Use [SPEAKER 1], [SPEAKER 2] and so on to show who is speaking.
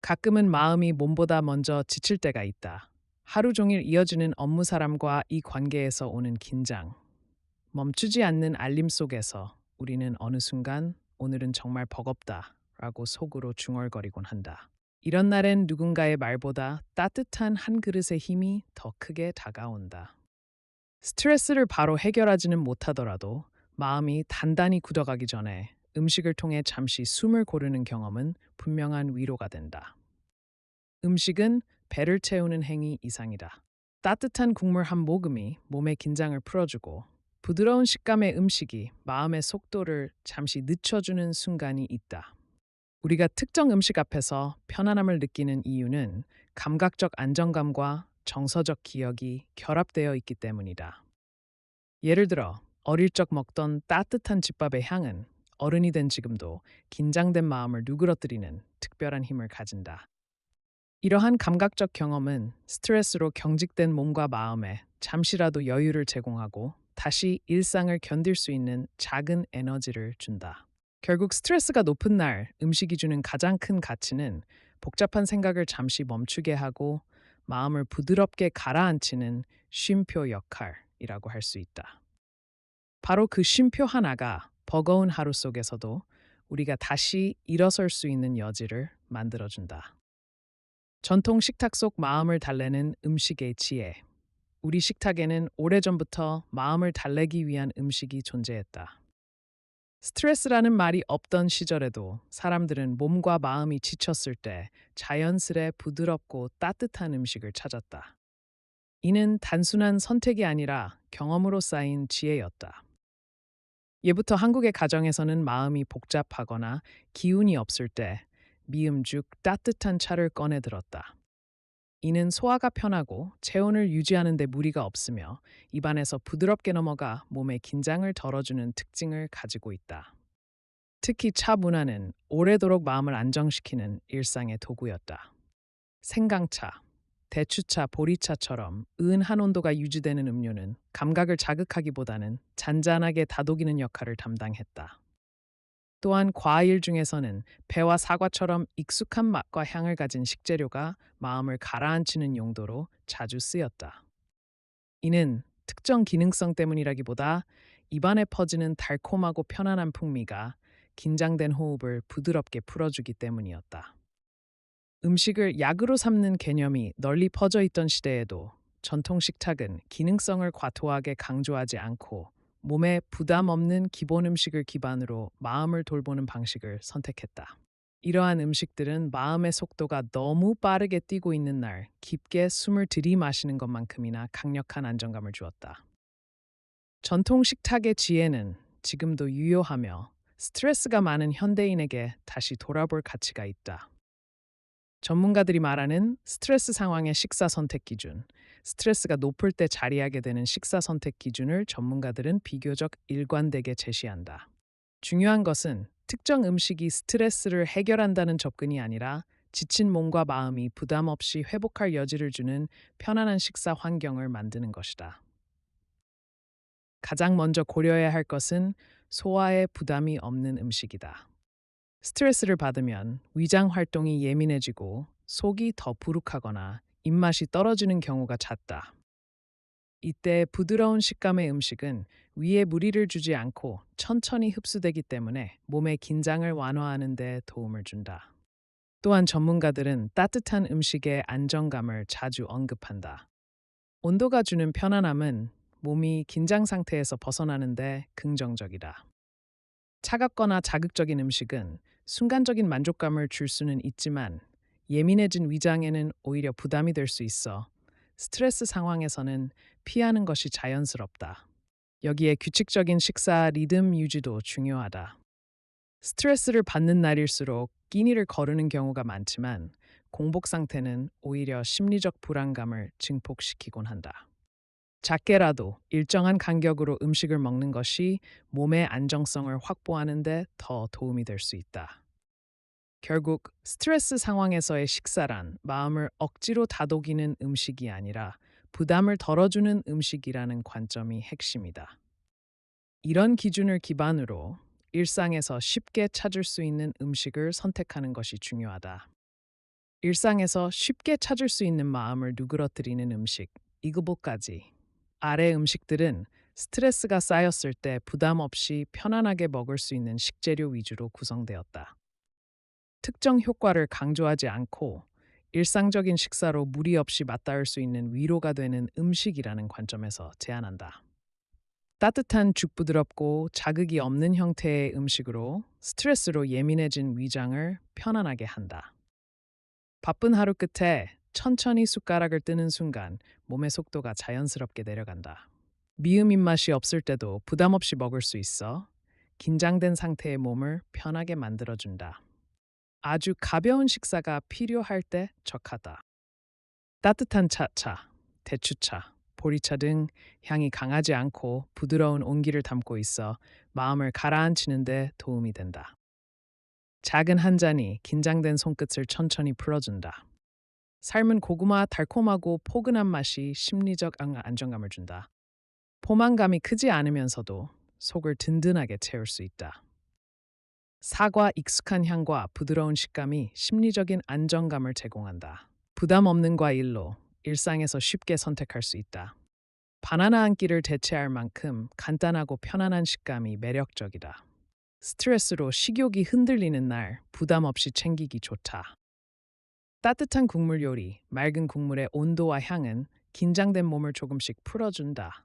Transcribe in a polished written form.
[SPEAKER 1] 가끔은 마음이 몸보다 먼저 지칠 때가 있다. 하루 종일 이어지는 업무 사람과 이 관계에서 오는 긴장. 멈추지 않는 알림 속에서 우리는 어느 순간 오늘은 정말 버겁다 라고 속으로 중얼거리곤 한다. 이런 날엔 누군가의 말보다 따뜻한 한 그릇의 힘이 더 크게 다가온다. 스트레스를 바로 해결하지는 못하더라도 마음이 단단히 굳어가기 전에 음식을 통해 잠시 숨을 고르는 경험은 분명한 위로가 된다. 음식은 배를 채우는 행위 이상이다. 따뜻한 국물 한 모금이 몸의 긴장을 풀어주고 부드러운 식감의 음식이 마음의 속도를 잠시 늦춰주는 순간이 있다. 우리가 특정 음식 앞에서 편안함을 느끼는 이유는 감각적 안정감과 정서적 기억이 결합되어 있기 때문이다. 예를 들어 어릴 적 먹던 따뜻한 집밥의 향은 어른이 된 지금도 긴장된 마음을 누그러뜨리는 특별한 힘을 가진다. 이러한 감각적 경험은 스트레스로 경직된 몸과 마음에 잠시라도 여유를 제공하고 다시 일상을 견딜 수 있는 작은 에너지를 준다. 결국 스트레스가 높은 날 음식이 주는 가장 큰 가치는 복잡한 생각을 잠시 멈추게 하고 마음을 부드럽게 가라앉히는 쉼표 역할이라고 할 수 있다. 바로 그 쉼표 하나가 버거운 하루 속에서도 우리가 다시 일어설 수 있는 여지를 만들어준다. 전통 식탁 속 마음을 달래는 음식의 지혜. 우리 식탁에는 오래전부터 마음을 달래기 위한 음식이 존재했다. 스트레스라는 말이 없던 시절에도 사람들은 몸과 마음이 지쳤을 때 자연스레 부드럽고 따뜻한 음식을 찾았다. 이는 단순한 선택이 아니라 경험으로 쌓인 지혜였다. 예부터 한국의 가정에서는 마음이 복잡하거나 기운이 없을 때 미음죽 따뜻한 차를 꺼내 들었다. 이는 소화가 편하고 체온을 유지하는 데 무리가 없으며 입안에서 부드럽게 넘어가 몸의 긴장을 덜어주는 특징을 가지고 있다. 특히 차 문화는 오래도록 마음을 안정시키는 일상의 도구였다. 생강차, 대추차, 보리차처럼 은한 온도가 유지되는 음료는 감각을 자극하기보다는 잔잔하게 다독이는 역할을 담당했다. 또한 과일 중에서는 배와 사과처럼 익숙한 맛과 향을 가진 식재료가 마음을 가라앉히는 용도로 자주 쓰였다. 이는 특정 기능성 때문이라기보다 입안에 퍼지는 달콤하고 편안한 풍미가 긴장된 호흡을 부드럽게 풀어주기 때문이었다. 음식을 약으로 삼는 개념이 널리 퍼져 있던 시대에도 전통 식탁은 기능성을 과도하게 강조하지 않고 몸에 부담 없는 기본 음식을 기반으로 마음을 돌보는 방식을 선택했다. 이러한 음식들은 마음의 속도가 너무 빠르게 뛰고 있는 날 깊게 숨을 들이마시는 것만큼이나 강력한 안정감을 주었다. 전통 식탁의 지혜는 지금도 유효하며 스트레스가 많은 현대인에게 다시 돌아볼 가치가 있다. 전문가들이 말하는 스트레스 상황의 식사 선택 기준, 스트레스가 높을 때 자리하게 되는 식사 선택 기준을 전문가들은 비교적 일관되게 제시한다. 중요한 것은 특정 음식이 스트레스를 해결한다는 접근이 아니라 지친 몸과 마음이 부담 없이 회복할 여지를 주는 편안한 식사 환경을 만드는 것이다. 가장 먼저 고려해야 할 것은 소화에 부담이 없는 음식이다. 스트레스를 받으면 위장 활동이 예민해지고 속이 더 부룩하거나 입맛이 떨어지는 경우가 잦다. 이때 부드러운 식감의 음식은 위에 무리를 주지 않고 천천히 흡수되기 때문에 몸의 긴장을 완화하는 데 도움을 준다. 또한 전문가들은 따뜻한 음식의 안정감을 자주 언급한다. 온도가 주는 편안함은 몸이 긴장 상태에서 벗어나는데 긍정적이다. 차갑거나 자극적인 음식은 순간적인 만족감을 줄 수는 있지만 예민해진 위장에는 오히려 부담이 될 수 있어 스트레스 상황에서는 피하는 것이 자연스럽다. 여기에 규칙적인 식사 리듬 유지도 중요하다. 스트레스를 받는 날일수록 끼니를 거르는 경우가 많지만 공복 상태는 오히려 심리적 불안감을 증폭시키곤 한다. 작게라도 일정한 간격으로 음식을 먹는 것이 몸의 안정성을 확보하는 데 더 도움이 될 수 있다. 결국 스트레스 상황에서의 식사란 마음을 억지로 다독이는 음식이 아니라 부담을 덜어주는 음식이라는 관점이 핵심이다. 이런 기준을 기반으로 일상에서 쉽게 찾을 수 있는 음식을 선택하는 것이 중요하다. 일상에서 쉽게 찾을 수 있는 마음을 누그러뜨리는 음식, 이그보까지. 아래 음식들은 스트레스가 쌓였을 때 부담 없이 편안하게 먹을 수 있는 식재료 위주로 구성되었다. 특정 효과를 강조하지 않고 일상적인 식사로 무리 없이 맞닿을 수 있는 위로가 되는 음식이라는 관점에서 제안한다. 따뜻한 죽 부드럽고 자극이 없는 형태의 음식으로 스트레스로 예민해진 위장을 편안하게 한다. 바쁜 하루 끝에 천천히 숟가락을 뜨는 순간 몸의 속도가 자연스럽게 내려간다. 미음 입맛이 없을 때도 부담 없이 먹을 수 있어 긴장된 상태의 몸을 편하게 만들어준다. 아주 가벼운 식사가 필요할 때 적하다. 따뜻한 차차, 대추차, 보리차 등 향이 강하지 않고 부드러운 온기를 담고 있어 마음을 가라앉히는 데 도움이 된다. 작은 한 잔이 긴장된 손끝을 천천히 풀어준다. 삶은 고구마 달콤하고 포근한 맛이 심리적 안정감을 준다. 포만감이 크지 않으면서도 속을 든든하게 채울 수 있다. 사과 익숙한 향과 부드러운 식감이 심리적인 안정감을 제공한다. 부담 없는 과일로 일상에서 쉽게 선택할 수 있다. 바나나 한 끼를 대체할 만큼 간단하고 편안한 식감이 매력적이다. 스트레스로 식욕이 흔들리는 날 부담 없이 챙기기 좋다. 따뜻한 국물 요리, 맑은 국물의 온도와 향은 긴장된 몸을 조금씩 풀어준다.